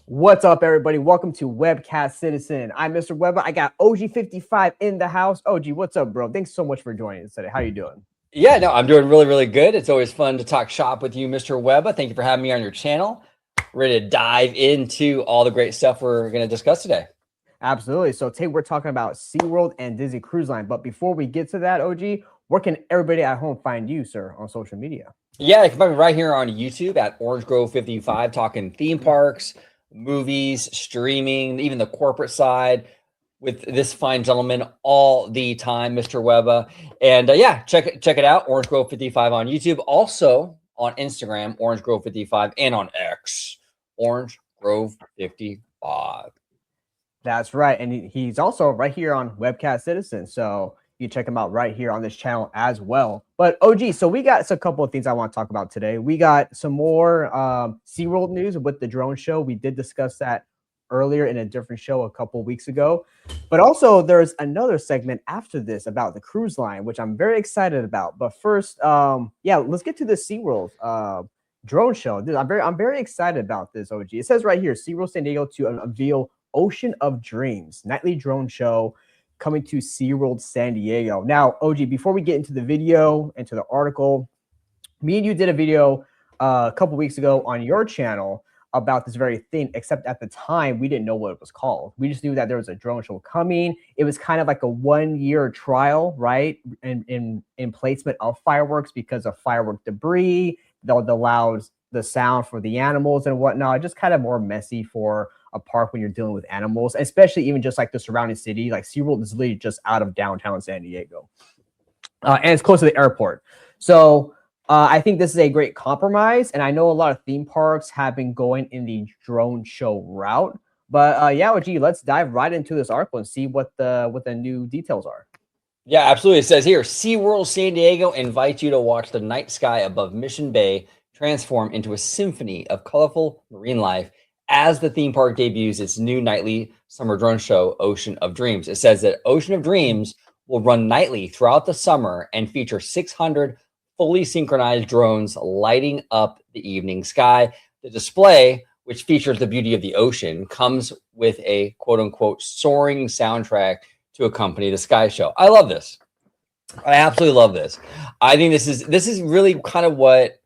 What's up, everybody? Welcome to Webcast Citizen. I'm Mr. Webber. I got OG55 in the house. OG, what's up, bro? Thanks so much for joining us today. How you doing? Yeah, no, I'm doing really, really good. It's always fun to talk shop with you, Mr. Webber. Thank you for having me on your channel. Ready to dive into all the great stuff we're going to discuss today. Absolutely. So today we're talking about SeaWorld and Disney Cruise Line. But before we get to that, OG, where can everybody at home find you, sir, on social media? Yeah, you can find me right here on YouTube at Orange Grove 55, talking theme parks, movies, streaming, even the corporate side with this fine gentleman all the time, Mr. Webber. And yeah, check it out, Orange Grove 55 on YouTube. Also on Instagram, Orange Grove 55, and on X, Orange Grove 55. That's right. And he's also right here on Webcast Citizen. So you check him out right here on this channel as well. But OG, so we got a couple of things I want to talk about today. We got some more SeaWorld news with the drone show. We did discuss that earlier in a different show a couple of weeks ago. But also there's another segment after this about the cruise line, which I'm very excited about. But first, yeah, let's get to the SeaWorld drone show. I'm very excited about this, OG. It says right here, SeaWorld San Diego to unveil Ocean of Dreams nightly drone show coming to SeaWorld San Diego. Now, OG, before we get into the video, into the article, me and you did a video a couple weeks ago on your channel about this very thing, except at the time we didn't know what it was called. We just knew that there was a drone show coming. It was kind of like a 1-year trial, right? In placement of fireworks because of firework debris, the loud, the sound for the animals and whatnot. Just kind of more messy for a park when you're dealing with animals, especially even just like the surrounding city. Like SeaWorld is literally just out of downtown San Diego. And it's close to the airport. So I think this is a great compromise. And I know a lot of theme parks have been going in the drone show route. But yeah, OG, let's dive right into this article and see what the new details are. Yeah, absolutely. It says here, SeaWorld San Diego invites you to watch the night sky above Mission Bay transform into a symphony of colorful marine life as the theme park debuts its new nightly summer drone show, Ocean of Dreams. It says that Ocean of Dreams will run nightly throughout the summer and feature 600 fully synchronized drones lighting up the evening sky. The display, which features the beauty of the ocean, comes with a quote-unquote soaring soundtrack to accompany the sky show. I love this. I absolutely love this. I think this is really kind of what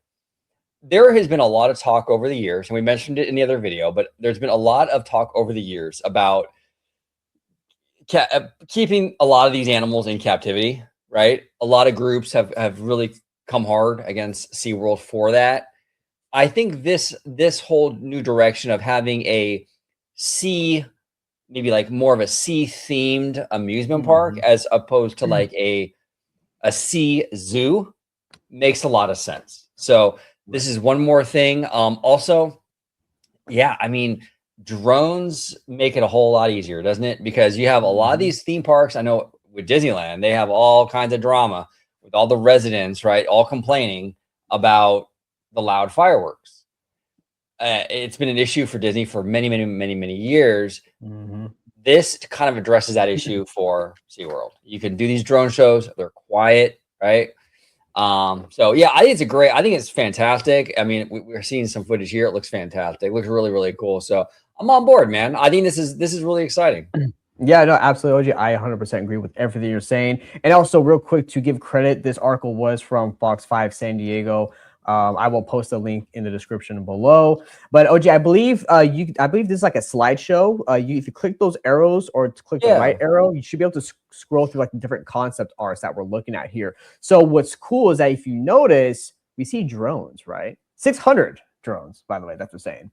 there has been a lot of talk over the years, and we mentioned it in the other video, but there's been a lot of talk over the years about keeping a lot of these animals in captivity, right? A lot of groups have really come hard against SeaWorld for that. I think this whole new direction of having a sea, maybe like more of a sea themed amusement park as opposed to like a sea zoo makes a lot of sense. So this is one more thing. Also, yeah, I mean, drones make it a whole lot easier, doesn't it? Because you have a lot of these theme parks. I know with Disneyland, they have all kinds of drama with all the residents, right? All complaining about the loud fireworks. It's been an issue for Disney for many, many, many, many years. This kind of addresses that issue for SeaWorld. You can do these drone shows. They're quiet, right? So yeah, I think it's fantastic. I mean, we're seeing some footage here. It looks fantastic. It looks really, really cool. So I'm on board, man. I think this is really exciting. Yeah, no, absolutely, OG. I 100% agree with everything you're saying. And also, real quick, to give credit, this article was from Fox 5 San Diego. I will post a link in the description below. But OG, I believe I believe this is like a slideshow. If you click those arrows or click the right arrow, you should be able to scroll through like the different concept arts that we're looking at here. So what's cool is that if you notice, we see drones, right? 600 drones, by the way, that's what I'm saying.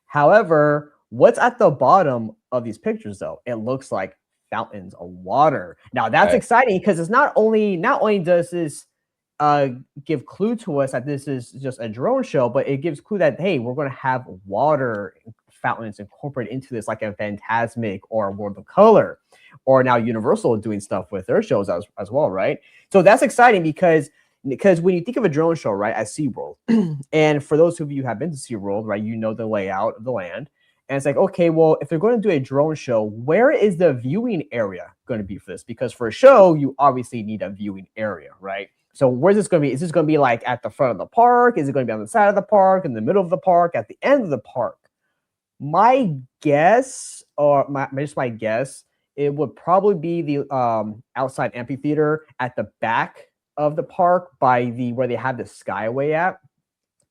However, what's at the bottom of these pictures, though? It looks like fountains of water. Now that's exciting because it's not only does this give clue to us that this is just a drone show, but it gives clue that, hey, we're going to have water fountains incorporated into this, like a Fantasmic or World of Color, or now Universal doing stuff with their shows as well, right? So that's exciting because when you think of a drone show, right, at SeaWorld, and for those of you who have been to SeaWorld, right, you know the layout of the land. And it's like, okay, well, if they're going to do a drone show, where is the viewing area going to be for this? Because for a show, you obviously need a viewing area, right? So where's this going to be? Is this going to be like at the front of the park? Is it going to be on the side of the park, in the middle of the park, at the end of the park? My guess, or just my guess, it would probably be the outside amphitheater at the back of the park by the where they have the Skyway at.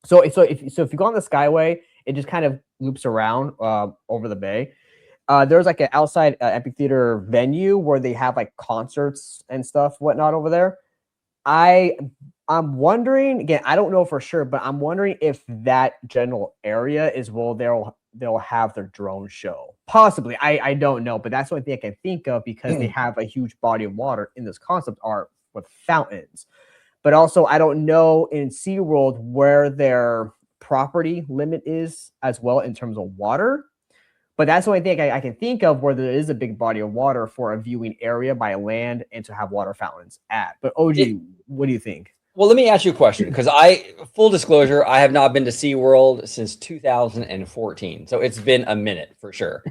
So if you go on the Skyway, it just kind of loops around over the bay. There's like an outside amphitheater venue where they have like concerts and stuff, whatnot over there. I I'm wondering again. I don't know for sure, but I'm wondering if that general area is where they'll have their drone show. Possibly, I don't know, but that's the only thing I can think of because they have a huge body of water in this concept art with fountains. But also, I don't know in SeaWorld where their property limit is as well in terms of water. But that's the only thing I can think of where there is a big body of water for a viewing area by land and to have water fountains at. But OG, what do you think? Well, let me ask you a question because full disclosure, I have not been to SeaWorld since 2014. So it's been a minute for sure.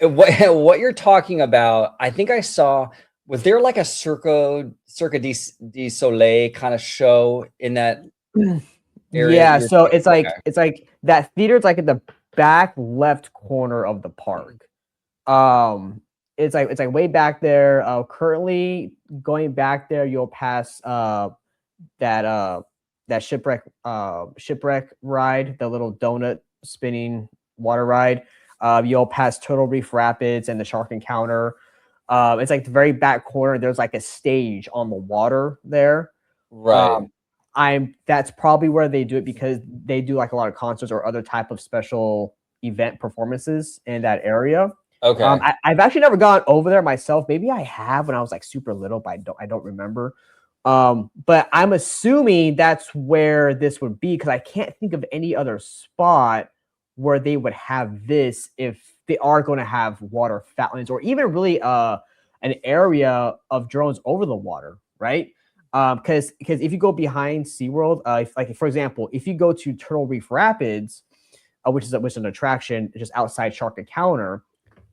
What you're talking about, I think I saw, was there like a Cirque du Soleil kind of show in that area? Yeah, so it's like that theater's like in the back left corner of the park. It's like way back there. Currently going back there, you'll pass that shipwreck ride, the little donut spinning water ride. You'll pass Turtle Reef Rapids and the Shark Encounter. It's like the very back corner. There's like a stage on the water there. Right. That's probably where they do it because they do like a lot of concerts or other type of special event performances in that area. Okay. I've actually never gone over there myself. Maybe I have when I was like super little, but I don't remember. But I'm assuming that's where this would be because I can't think of any other spot where they would have this if they are going to have water fountains or even really an area of drones over the water, right? Because if you go behind SeaWorld, like for example, if you go to Turtle Reef Rapids, which is an attraction just outside Shark Encounter,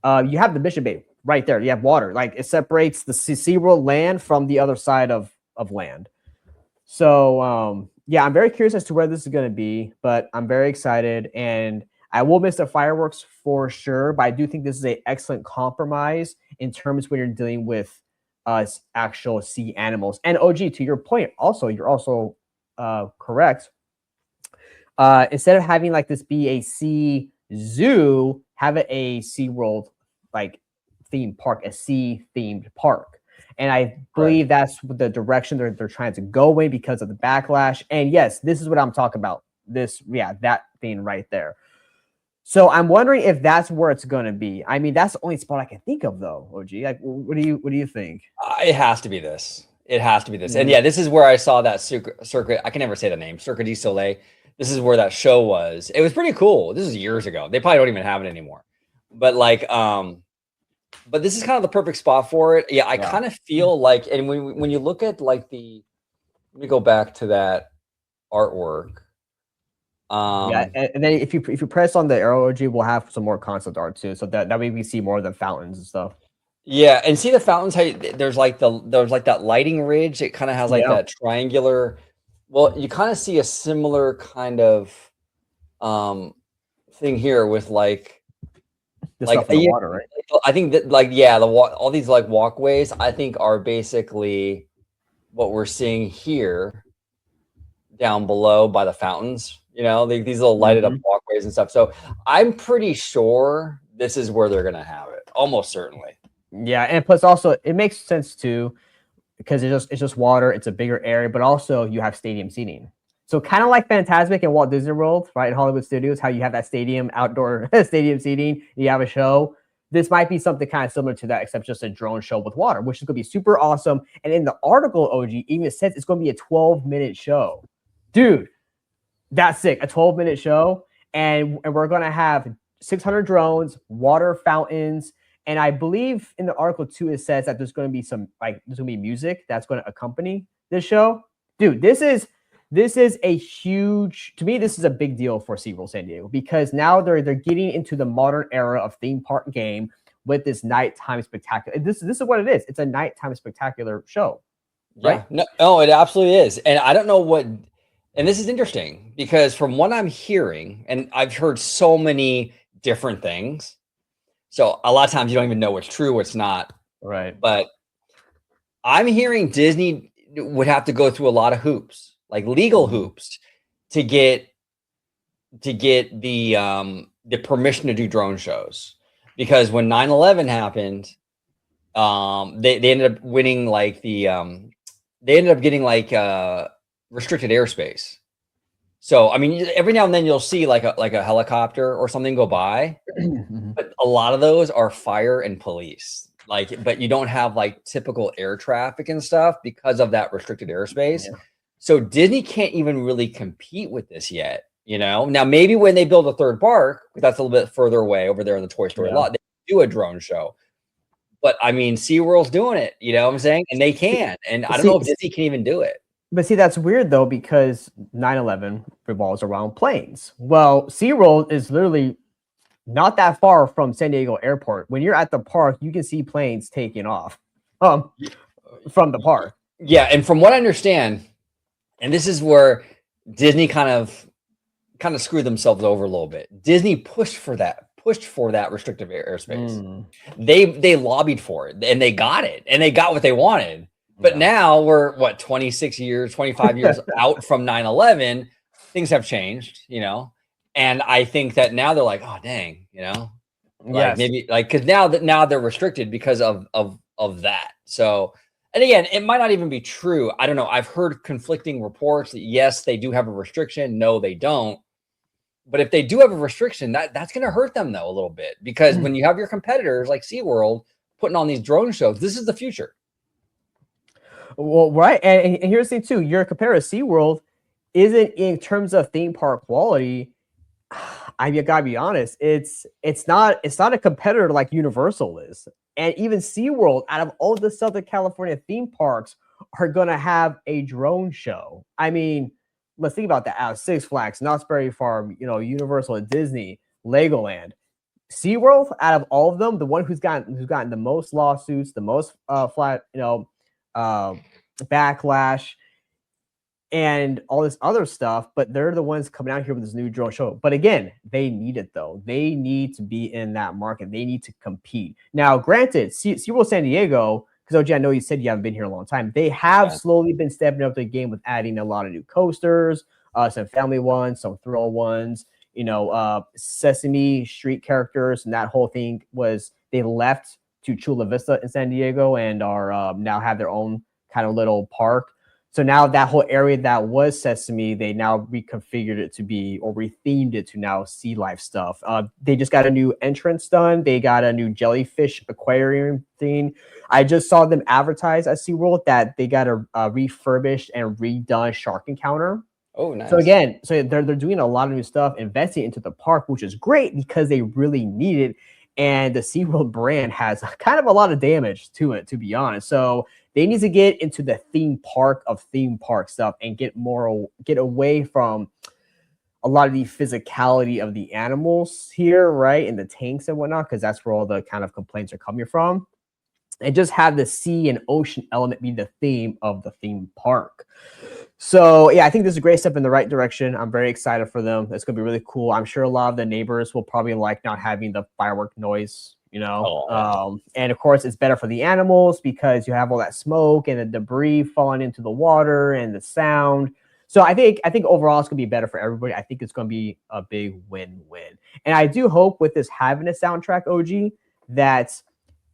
you have the Mission Bay right there. You have water, like it separates the SeaWorld land from the other side of land. So yeah, I'm very curious as to where this is going to be, but I'm very excited, and I will miss the fireworks for sure. But I do think this is an excellent compromise in terms when you're dealing with actual sea animals. And OG, to your point, also you're also correct. Instead of having like this be a sea zoo, have it a SeaWorld like theme park, a sea themed park. And I believe that's the direction they're trying to go in because of the backlash. And yes, this is what I'm talking about. That thing right there. So I'm wondering if that's where it's going to be. I mean, that's the only spot I can think of, though. OG, like, what do you think? It has to be this. It has to be this. And yeah, this is where I saw that circuit. I can never say the name. Cirque du Soleil. This is where that show was. It was pretty cool. This is years ago. They probably don't even have it anymore. But like, but this is kind of the perfect spot for it. Yeah, I kind of feel like, and when you look at like let me go back to that artwork. Yeah, and then if you press on the arrow, OG, we'll have some more concept art too, so that way we see more of the fountains and stuff. Yeah, and see the fountains. There's like that lighting ridge. It kind of has like that triangular. Well, you kind of see a similar kind of thing here with like stuff in the water, right? I think that all these like walkways I think are basically what we're seeing here down below by the fountains. You know, these little lighted up walkways and stuff. So I'm pretty sure this is where they're gonna have it, almost certainly. Yeah, and plus also it makes sense too because it's just water. It's a bigger area, but also you have stadium seating. So kind of like Fantasmic and Walt Disney World, right? In Hollywood Studios, how you have that outdoor stadium seating, you have a show. This might be something kind of similar to that, except just a drone show with water, which is going to be super awesome. And in the article, OG even says it's going to be a 12-minute show. Dude, that's sick. A 12-minute show. And we're going to have 600 drones, water fountains. And I believe in the article, too, it says that there's going to be there's going to be music that's going to accompany this show. Dude, this is a huge, to me, this is a big deal for SeaWorld San Diego because now they're getting into the modern era of theme park game with this nighttime spectacular. This is what it is. It's a nighttime spectacular show, right? Yeah, no, it absolutely is. And I don't know what And this is interesting because from what I'm hearing, and I've heard so many different things, so a lot of times you don't even know what's true, what's not. Right. But I'm hearing Disney would have to go through a lot of hoops, like legal hoops, to get the permission to do drone shows. Because when 9/11 happened, they ended up winning like they ended up getting like restricted airspace. So I mean, every now and then you'll see like a helicopter or something go by, but a lot of those are fire and police. Like, but you don't have like typical air traffic and stuff because of that restricted airspace. Yeah. So Disney can't even really compete with this yet. You know, now maybe when they build a third park, that's a little bit further away over there in the Toy Story lot, they do a drone show. But I mean, SeaWorld's doing it, you know what I'm saying? And they can. And I don't know if Disney can even do it. But see, that's weird though, because 9/11 revolves around planes. Well, SeaWorld is literally not that far from San Diego Airport. When you're at the park, you can see planes taking off from the park. Yeah, and from what I understand, and this is where Disney kind of screwed themselves over a little bit. Disney pushed for that restrictive airspace. They lobbied for it and they got it and they got what they wanted. But now we're 26 years, 25 years out from 9/11. Things have changed, you know. And I think that now they're like, oh dang, you know, like maybe like because now they're restricted because of that. So, and again, it might not even be true. I don't know. I've heard conflicting reports that yes, they do have a restriction. No, they don't. But if they do have a restriction, that's going to hurt them though a little bit because when you have your competitors like SeaWorld putting on these drone shows, this is the future. Well, right, and here's the thing too: your competitor SeaWorld isn't in terms of theme park quality. I gotta be honest; it's not a competitor like Universal is, and even SeaWorld, out of all the Southern California theme parks, are gonna have a drone show. I mean, let's think about that: out of Six Flags, Knott's Berry Farm, you know, Universal, Disney, Legoland. SeaWorld, out of all of them, the one who's gotten the most lawsuits, the most backlash and all this other stuff, but they're the ones coming out here with this new drone show. But again, they need it though. They need to be in that market. They need to compete. Now, granted, SeaWorld San Diego, because OG, I know you said you haven't been here a long time. They have slowly been stepping up the game with adding a lot of new coasters, some family ones, some thrill ones, you know, Sesame Street characters, and that whole thing was they left to Chula Vista in San Diego and are now have their own kind of little park. So now that whole area that was Sesame, they now reconfigured it to be, or rethemed it to now sea life stuff. They just got a new entrance done. They got a new jellyfish aquarium thing. I just saw them advertise at SeaWorld that they got a refurbished and redone shark encounter. Oh, nice. So again, they're doing a lot of new stuff, investing into the park, which is great because they really need it. And the SeaWorld brand has kind of a lot of damage to it, to be honest. So they need to get into the theme park stuff and get away from a lot of the physicality of the animals here, right? And the tanks and whatnot, because that's where all the kind of complaints are coming from. And just have the sea and ocean element be the theme of the theme park. So yeah, I think this is a great step in the right direction. I'm very excited for them. It's going to be really cool. I'm sure a lot of the neighbors will probably like not having the firework noise, you know. And of course, it's better for the animals because you have all that smoke and the debris falling into the water and the sound. So I think overall it's going to be better for everybody. I think it's going to be a big win-win. And I do hope with this having a soundtrack, OG, that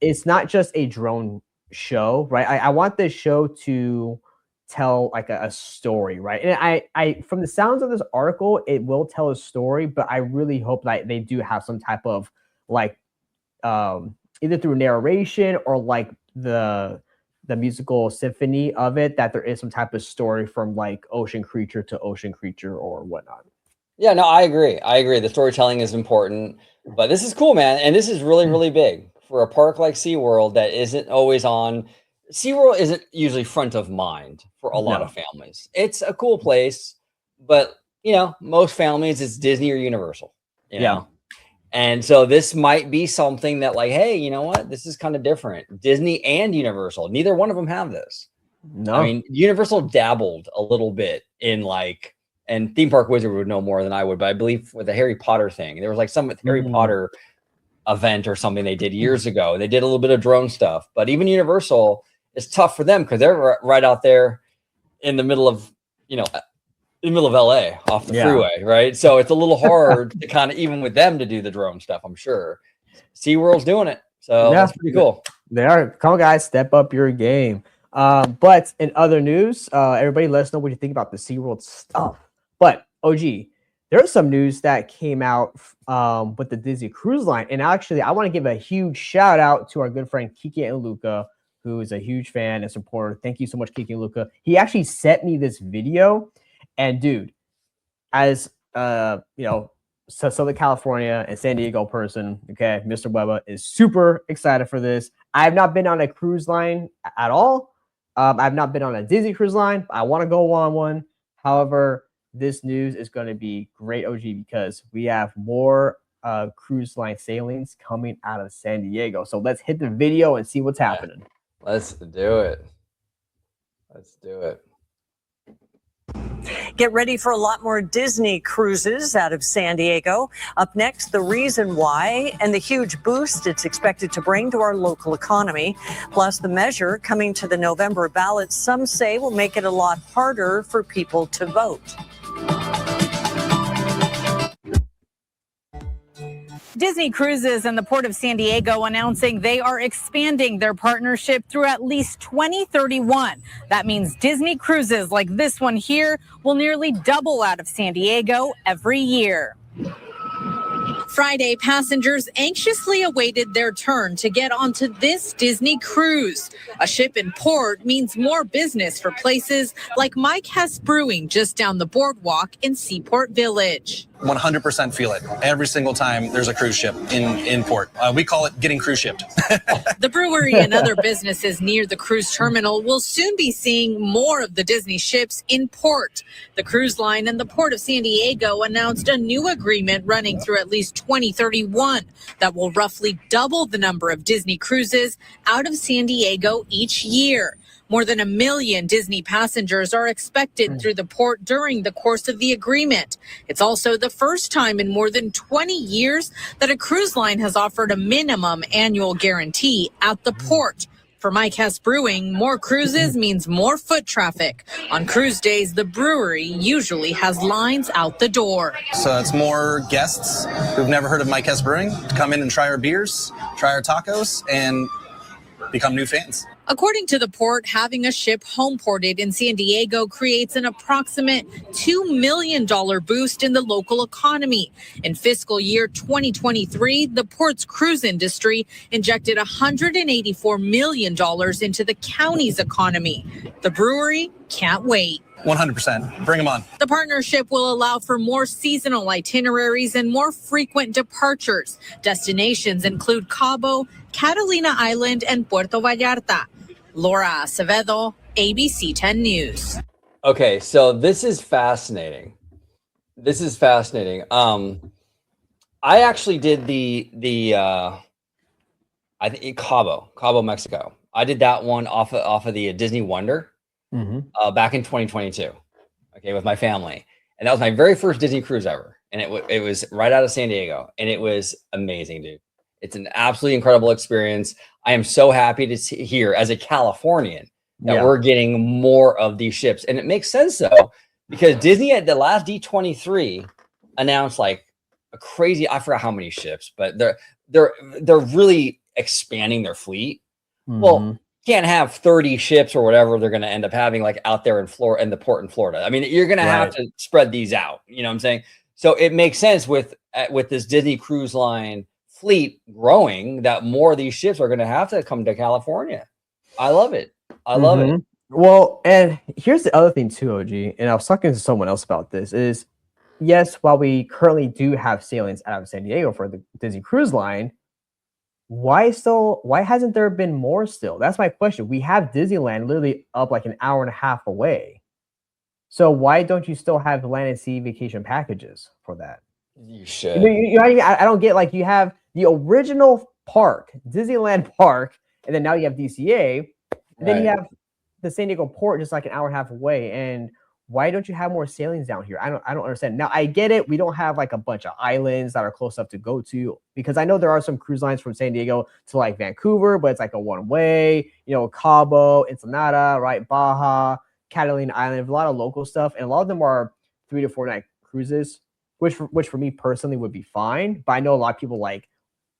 it's not just a drone show, right? I want this show to tell like a story, right? And I from the sounds of this article, it will tell a story, but I really hope that they do have some type of like either through narration or like the musical symphony of it, that there is some type of story from like ocean creature to ocean creature or whatnot. Yeah, no, I agree. The storytelling is important, but this is cool, man. And this is really, really big for a park like SeaWorld that isn't always on. SeaWorld isn't usually front of mind for a lot of families. It's a cool place, but you know, most families it's Disney or Universal, you know? And so this might be something that like, hey, you know what? This is kind of different. Disney and Universal, neither one of them have this. No. I mean, Universal dabbled a little bit in like and Theme Park Wizard would know more than I would, but I believe with the Harry Potter thing, there was like some Harry Potter event or something they did years ago. They did a little bit of drone stuff, but even Universal, it's tough for them because they're right out there in the middle of, in the middle of LA off the freeway, right? So it's a little hard to kind of, even with them, to do the drone stuff, I'm sure. SeaWorld's doing it. So that's pretty cool. They are. Come on, guys, step up your game. But in other news, everybody let us know what you think about the SeaWorld stuff. But OG, there's some news that came out with the Disney Cruise Line. And actually, I want to give a huge shout out to our good friend Kiki and Luca, who is a huge fan and supporter. Thank you so much, Kiki and Luca. He actually sent me this video. And dude, as Southern California and San Diego person, okay, Mr. Webber is super excited for this. I have not been on a cruise line at all. I've not been on a Disney cruise line. I want to go on one. However, this news is going to be great, OG, because we have more cruise line sailings coming out of San Diego. So let's hit the video and see what's happening. Let's do it. Let's do it. Get ready for a lot more Disney cruises out of San Diego. Up next, the reason why and the huge boost it's expected to bring to our local economy. Plus, the measure coming to the November ballot, some say will make it a lot harder for people to vote. Disney Cruises and the Port of San Diego announcing they are expanding their partnership through at least 2031. That means Disney cruises like this one here will nearly double out of San Diego every year. Friday, passengers anxiously awaited their turn to get onto this Disney cruise. A ship in port means more business for places like Mike Hess Brewing just down the boardwalk in Seaport Village. 100% feel it. Every single time there's a cruise ship in port. We call it getting cruise shipped. The brewery and other businesses near the cruise terminal will soon be seeing more of the Disney ships in port. The cruise line and the Port of San Diego announced a new agreement running through at least 2031 that will roughly double the number of Disney cruises out of San Diego each year. More than 1 million Disney passengers are expected through the port during the course of the agreement. It's also the first time in more than 20 years that a cruise line has offered a minimum annual guarantee at the port. For Mike Hess Brewing, more cruises means more foot traffic. On cruise days, the brewery usually has lines out the door. So it's more guests who've never heard of Mike Hess Brewing to come in and try our beers, try our tacos, and become new fans. According to the port, having a ship home ported in San Diego creates an approximate $2 million boost in the local economy. In fiscal year 2023, the port's cruise industry injected $184 million into the county's economy. The brewery can't wait. 100%. Bring them on. The partnership will allow for more seasonal itineraries and more frequent departures. Destinations include Cabo, Catalina Island, and Puerto Vallarta. Laura Acevedo, ABC 10 News. Okay, so this is fascinating. I actually did I think Cabo, Mexico. I did that one off of the Disney Wonder back in 2022. Okay, with my family, and that was my very first Disney cruise ever, and it was right out of San Diego, and it was amazing, dude. It's an absolutely incredible experience. I am so happy to hear, as a Californian, that we're getting more of these ships. And it makes sense, though, because Disney at the last D23 announced like a crazy, I forgot how many ships, but they're really expanding their fleet. Well, can't have 30 ships or whatever they're going to end up having like out there in Florida, in the port in Florida. I mean, you're going to have to spread these out. You know what I'm saying? So it makes sense with this Disney Cruise Line fleet growing that more of these ships are going to have to come to California. I love it. I love it. Well, and here's the other thing too, OG, and I was talking to someone else about this, is yes, while we currently do have sailings out of San Diego for the Disney Cruise Line, why hasn't there been more still? That's my question. We have Disneyland literally up like an hour and a half away. So why don't you still have land and sea vacation packages for that? You should. I don't get, like, you have the original park, Disneyland Park, and then now you have DCA, and then you have the San Diego port just like an hour and a half away. And why don't you have more sailings down here? I don't understand. Now I get it. We don't have like a bunch of islands that are close enough to go to, because I know there are some cruise lines from San Diego to like Vancouver, but it's like a one way, Cabo, Ensenada, right? Baja, Catalina Island, a lot of local stuff. And a lot of them are 3 to 4 night cruises, which for me personally would be fine. But I know a lot of people like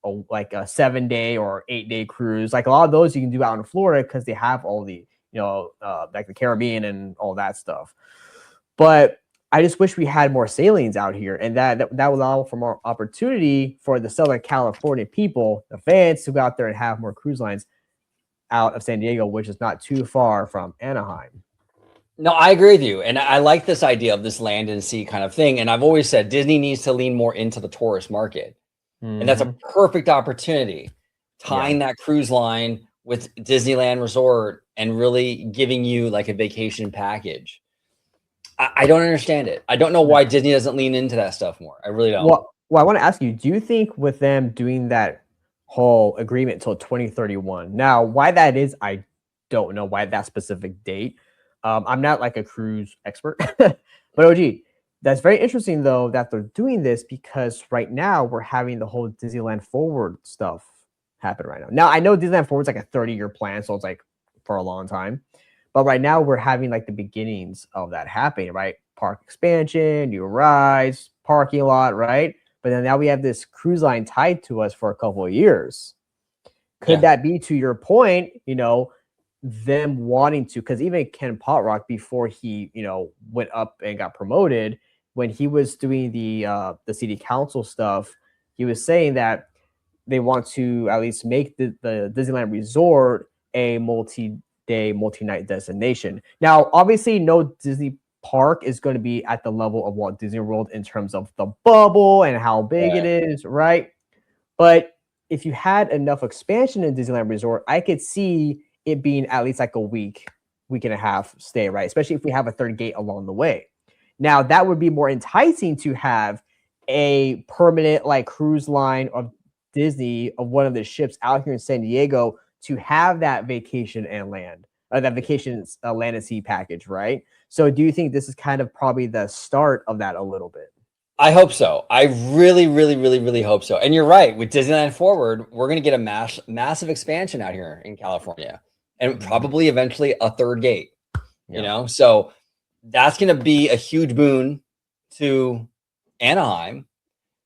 a 7-day or 8-day cruise. Like a lot of those you can do out in Florida because they have all the, like the Caribbean and all that stuff. But I just wish we had more sailings out here, and that would allow for more opportunity for the Southern California people, the fans, to go out there and have more cruise lines out of San Diego, which is not too far from Anaheim. No, I agree with you. And I like this idea of this land and sea kind of thing. And I've always said Disney needs to lean more into the tourist market. Mm-hmm. And that's a perfect opportunity, tying that cruise line with Disneyland Resort and really giving you like a vacation package. I don't understand it. I don't know why Disney doesn't lean into that stuff more. I really don't. Well, I want to ask you, do you think with them doing that whole agreement until 2031, now why that is, I don't know why that specific date. I'm not like a cruise expert, but OG, that's very interesting though that they're doing this, because right now we're having the whole Disneyland Forward stuff happen right now. Now I know Disneyland Forward is like a 30-year plan, so it's like for a long time. But right now we're having like the beginnings of that happening, right? Park expansion, new rides, parking lot, right? But then now we have this cruise line tied to us for a couple of years. Could that be, to your point, them wanting to, because even Ken Potrock, before he, went up and got promoted, when he was doing the city council stuff, he was saying that they want to at least make the Disneyland Resort a multi-day, multi-night destination. Now, obviously, no Disney park is going to be at the level of Walt Disney World in terms of the bubble and how big it is, right? But if you had enough expansion in Disneyland Resort, I could see it being at least like a week and a half stay, right? Especially if we have a third gate along the way. Now, that would be more enticing to have a permanent like cruise line of Disney, of one of the ships out here in San Diego, to have that vacation and land, that vacation land and sea package, right? So do you think this is kind of probably the start of that a little bit? I hope so. I really, really, really, really hope so. And you're right. With Disneyland Forward, we're going to get a massive expansion out here in California, and probably eventually a third gate, So that's going to be a huge boon to Anaheim.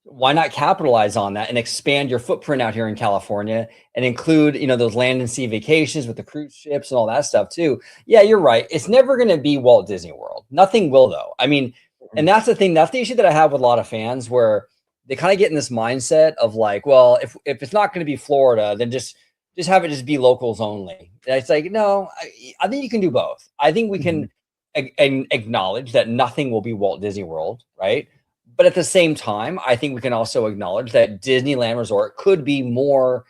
Why not capitalize on that and expand your footprint out here in California and include, those land and sea vacations with the cruise ships and all that stuff too? Yeah, you're right. It's never going to be Walt Disney World. Nothing will, though. I mean, and that's the thing. That's the issue that I have with a lot of fans, where they kind of get in this mindset of like, well, if it's not going to be Florida, then just have it just be locals only. And it's like, no, I think you can do both. I think we can acknowledge that nothing will be Walt Disney World, right? But at the same time, I think we can also acknowledge that Disneyland Resort could be more.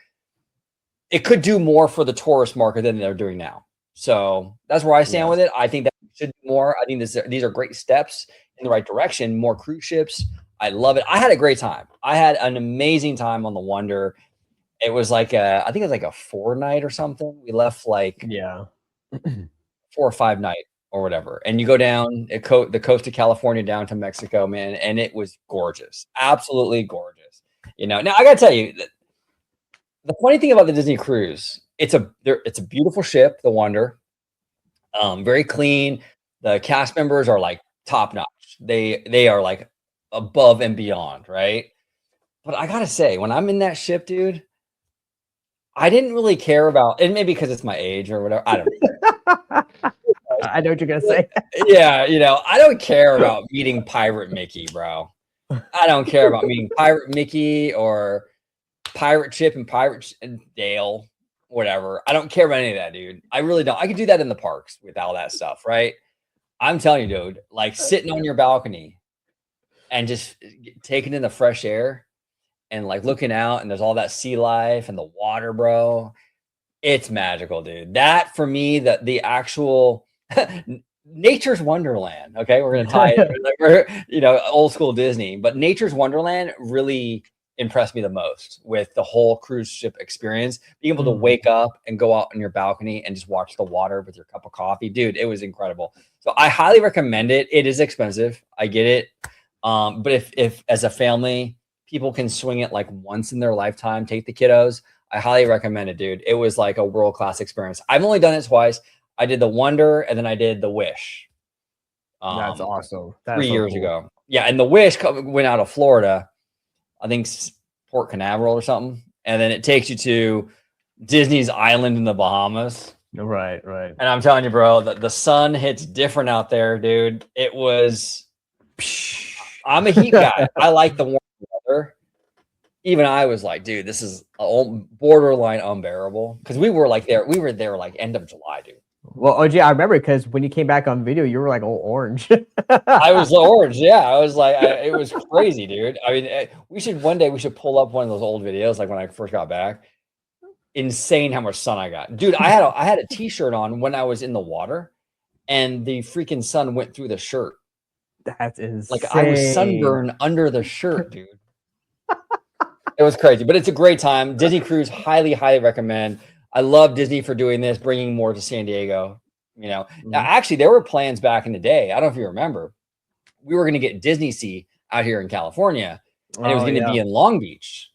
It could do more for the tourist market than they're doing now. So that's where I stand with it. I think that we should do more. I think these are great steps in the right direction. More cruise ships. I love it. I had a great time. I had an amazing time on the Wonder. It was like I think it was like a 4-night or something. We left like 4 or 5 night or whatever. And you go down the coast of California down to Mexico, man, and it was gorgeous. Absolutely gorgeous. Now I gotta tell you, the funny thing about the Disney cruise, it's a beautiful ship, the Wonder. Very clean. The cast members are like top notch. They are like above and beyond, right? But I gotta say, when I'm in that ship, dude, I didn't really care about, and maybe because it's my age or whatever. I don't know. I know what you're gonna say. Yeah, I don't care about meeting Pirate Mickey, bro. I don't care about meeting Pirate Mickey or Pirate Chip and Pirate and Dale, whatever. I don't care about any of that, dude. I really don't. I could do that in the parks with all that stuff, right? I'm telling you, dude, like sitting on your balcony and just taking in the fresh air and like looking out, and there's all that sea life and the water, bro. It's magical, dude. That for me, the actual nature's wonderland. Okay, we're gonna tie it. We're old school Disney, but nature's wonderland really impressed me the most with the whole cruise ship experience. Being able to wake up and go out on your balcony and just watch the water with your cup of coffee, dude, it was incredible. So I highly recommend it. It is expensive, I get it, but if as a family, people can swing it like once in their lifetime, take the kiddos, I highly recommend it, dude. It was like a world-class experience. I've only done it twice. I did the Wonder and then I did the Wish. That's awesome. That's 3 so years cool. ago. Yeah, and the Wish went out of Florida, I think Port Canaveral or something, and then it takes you to Disney's island in the Bahamas. Right. And I'm telling you, bro, the sun hits different out there, dude. It was. I'm a heat guy. I like the warm weather. Even I was like, dude, this is borderline unbearable because we were there like end of July, dude. Well, OG, I remember because when you came back on video, you were like all orange. I was orange, yeah. I was like, it was crazy, dude. I mean, one day we should pull up one of those old videos, like when I first got back. Insane how much sun I got, dude. I had a t-shirt on when I was in the water, and the freaking sun went through the shirt. That's insane. Like I was sunburned under the shirt, dude. It was crazy, but it's a great time. Disney Cruise, highly recommend. I love Disney for doing this, bringing more to San Diego. You know, now actually there were plans back in the day. I don't know if you remember. We were going to get Disney Sea out here in California, and it was going to be in Long Beach.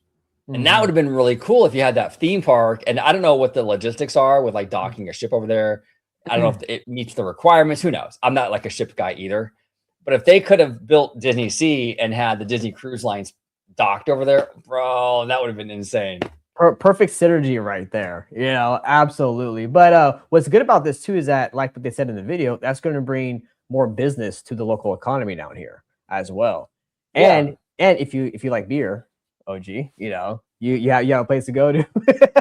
And that would have been really cool if you had that theme park. And I don't know what the logistics are with like docking a ship over there. I don't know if it meets the requirements. Who knows? I'm not like a ship guy either. But if they could have built Disney Sea and had the Disney Cruise Lines docked over there, bro, that would have been insane. Perfect synergy right there. You know, absolutely. But what's good about this too is that, like what they said in the video, that's going to bring more business to the local economy down here as well. And if you like beer, OG, you know, you have a place to go to.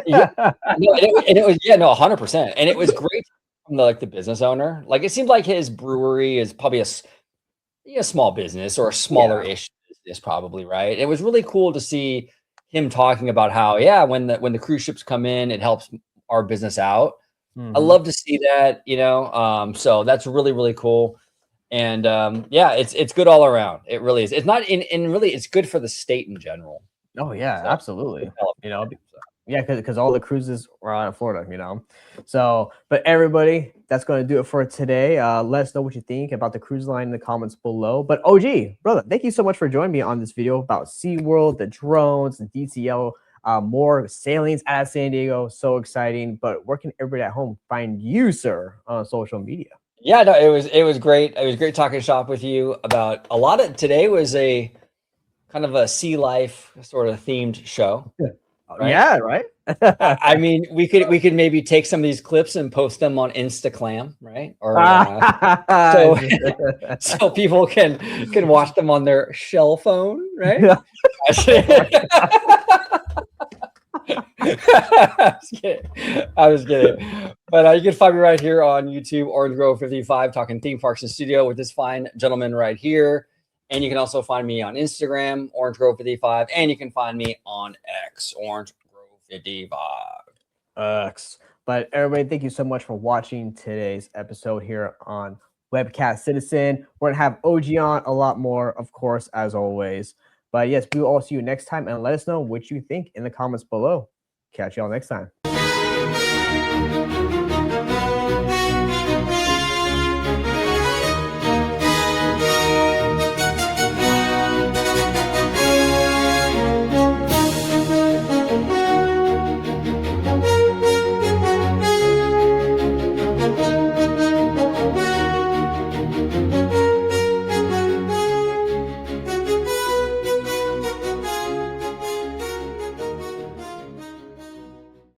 It was 100%. And it was great from the business owner. Like it seemed like his brewery is probably a small business or a smaller-ish business, probably, right? It was really cool to see him talking about how, when the cruise ships come in, it helps our business out. I love to see that, you know. So that's really, really cool. And it's good all around. It really is. It's not in really, it's good for the state in general. Oh yeah, So, absolutely. You know, yeah, because all the cruises were out of Florida, you know. So, but everybody, that's going to do it for today. Let us know what you think about the cruise line in the comments below. But OG, brother, thank you so much for joining me on this video about SeaWorld, the drones, the DCL, more sailings out of San Diego. So exciting. But where can everybody at home find you, sir, on social media? Yeah, no, it was great. It was great talking shop with you about a lot of. Today was a kind of a sea life sort of themed show. Right? Yeah, right. I mean, we could maybe take some of these clips and post them on Instagram, right? Or so people can watch them on their shell phone, right? I was kidding. But you can find me right here on YouTube, Orange Grove 55, talking theme parks and studio with this fine gentleman right here. And you can also find me on Instagram, Orange Grove 55, and you can find me on X, Orange Grove 55. X. But everybody, thank you so much for watching today's episode here on Webcast Citizen. We're gonna have OG on a lot more, of course, as always. But yes, we will all see you next time, and let us know what you think in the comments below. Catch y'all next time.